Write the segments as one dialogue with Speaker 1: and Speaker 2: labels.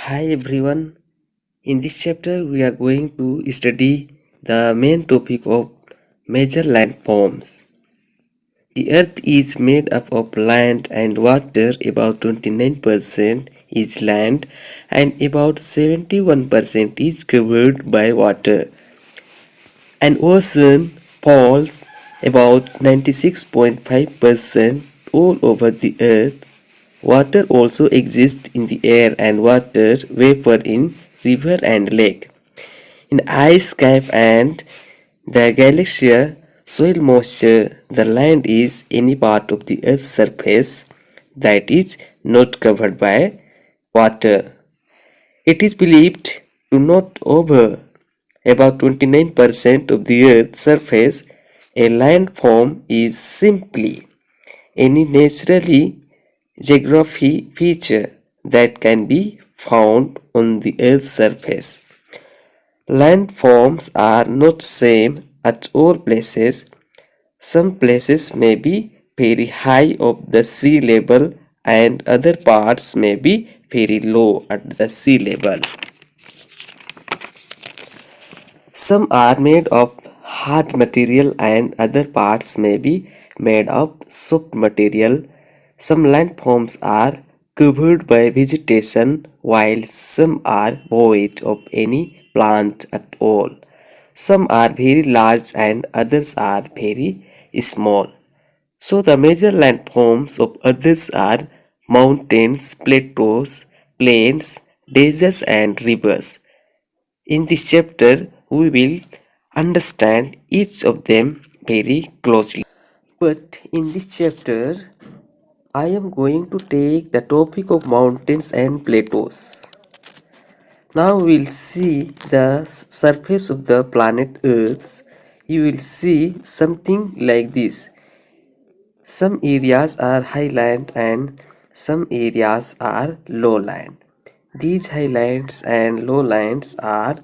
Speaker 1: Hi everyone. In this chapter, we are going to study the main topic of major landforms. The earth is made up of land and water, about 29% is land, and about 71% is covered by water. An ocean falls about 96.5% all over the earth. Water also exists in the air and water vapor in river and lake. In ice cap and the galaxy, soil moisture, the land is any part of the earth's surface that is not covered by water. It is believed to not over about 29% of the earth's surface. A landform is simply any naturally geography feature that can be found on the earth's surface. Landforms are not same at all places. Some places may be very high of the sea level and other parts may be very low at the sea level. Some are made of hard material and other parts may be made of soft material. Some landforms are covered by vegetation while some are void of any plant at all. Some are very large and others are very small. So the major landforms of others are mountains, plateaus, plains, deserts and rivers. In this chapter, we will understand each of them very closely. But in this chapter, I am going to take the topic of mountains and plateaus. Now we will see the surface of the planet Earth. You will see something like this. Some areas are highland and some areas are lowland. These highlands and lowlands are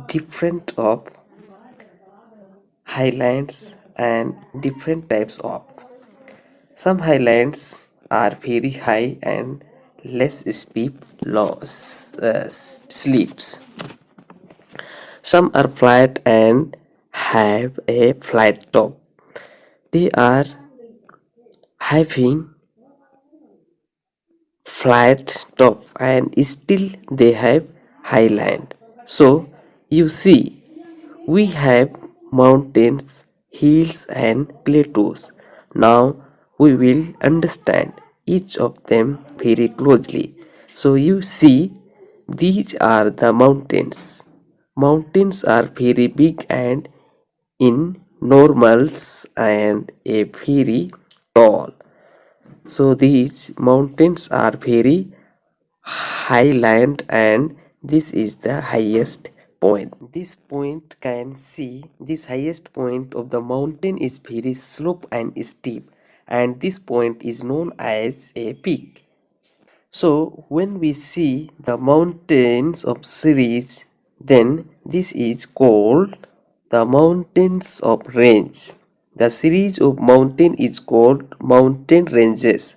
Speaker 1: different of highlands and different types of. Some highlands are very high and less steep slopes. Some are flat and have a flat top. They are having flat top and still they have highland. So you see we have mountains, hills and plateaus. Now we will understand each of them very closely. So you see these are the mountains. Mountains are very big and in normals and a very tall. So these mountains are very highland and this is the highest point. This point can see this highest point of the mountain is very slope and steep and this point is known as a peak. So when we see the mountains of series, then this is called the mountains of range. The series of mountain is called mountain ranges.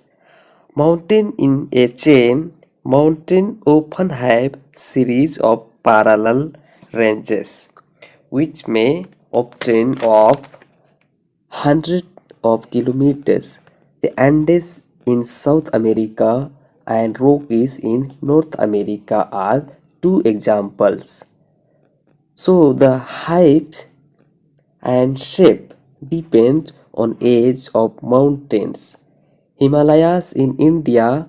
Speaker 1: Mountain in a chain, mountain often have series of parallel ranges, which may obtain of hundreds of kilometers. The Andes in South America and Rockies in North America are two examples. So the height and shape depend on age of mountains. Himalayas in India,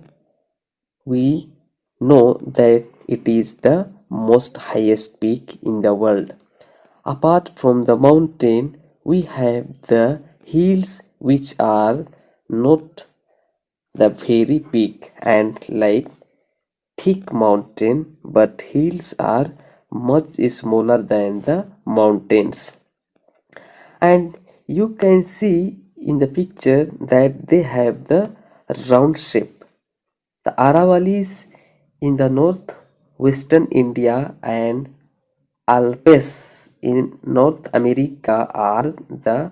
Speaker 1: we know that it is the most highest peak in the world. Apart from the mountain, we have the hills which are not the very big and like thick mountain, but hills are much smaller than the mountains. And you can see in the picture that they have the round shape. The Aravalis in the northwestern India and Alpes in North America are the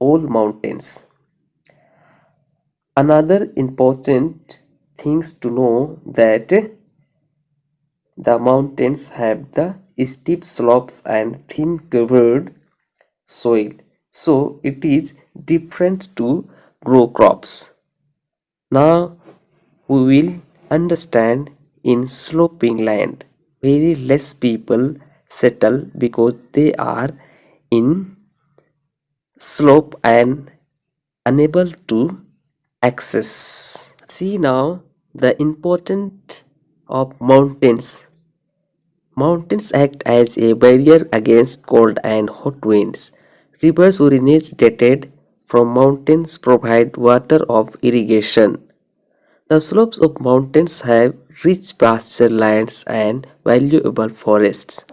Speaker 1: old mountains. Another important things to know that The mountains have the steep slopes and thin covered soil, so it is different to grow crops. Now we will understand in sloping land. Very less people settle because they are in slope and unable to access. See now the importance of mountains. Mountains act as a barrier against cold and hot winds. Rivers originated from mountains provide water of irrigation. The slopes of mountains have rich pasture lands and valuable forests.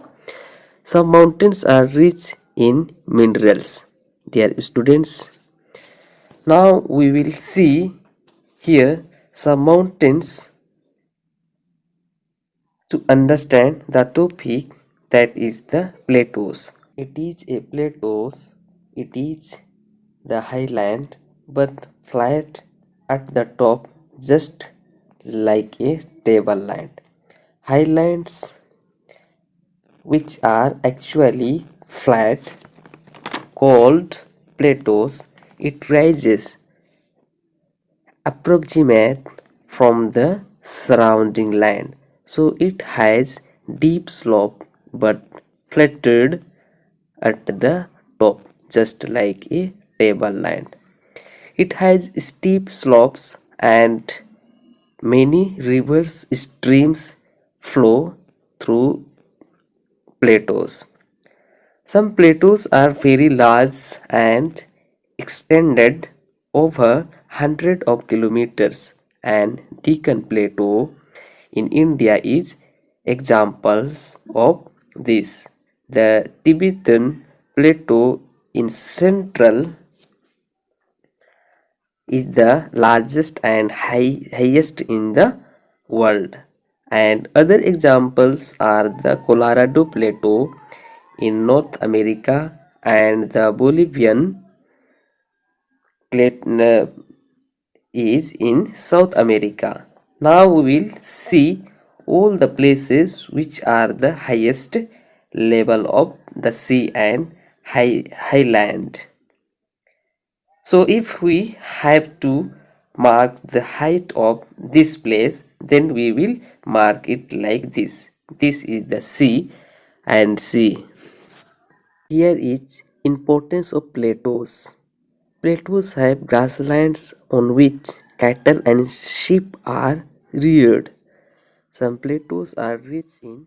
Speaker 1: Some mountains are rich in minerals. Dear students, now we will see here some mountains to understand the topic, that is the plateaus. It is a plateaus, it is the highland but flat at the top, just like a tableland. Highlands, which are actually flat, called plateaus, it rises approximate from the surrounding land. So it has deep slope but flattened at the top, just like a tableland. It has steep slopes and many rivers streams flow through plateaus. Some plateaus are very large and extended over hundreds of kilometers, and Deccan Plateau in India is example of this. The Tibetan Plateau in central is the largest and highest in the world. And other examples are the Colorado Plateau in North America and the Bolivian Plateau is in South America. Now we will see all the places which are the highest level of the sea and highland. So if we have to mark the height of this place, then we will mark it like this. This is the sea and sea. Here is importance of plateaus. Plateaus have grasslands on which cattle and sheep are reared. Some plateaus are rich in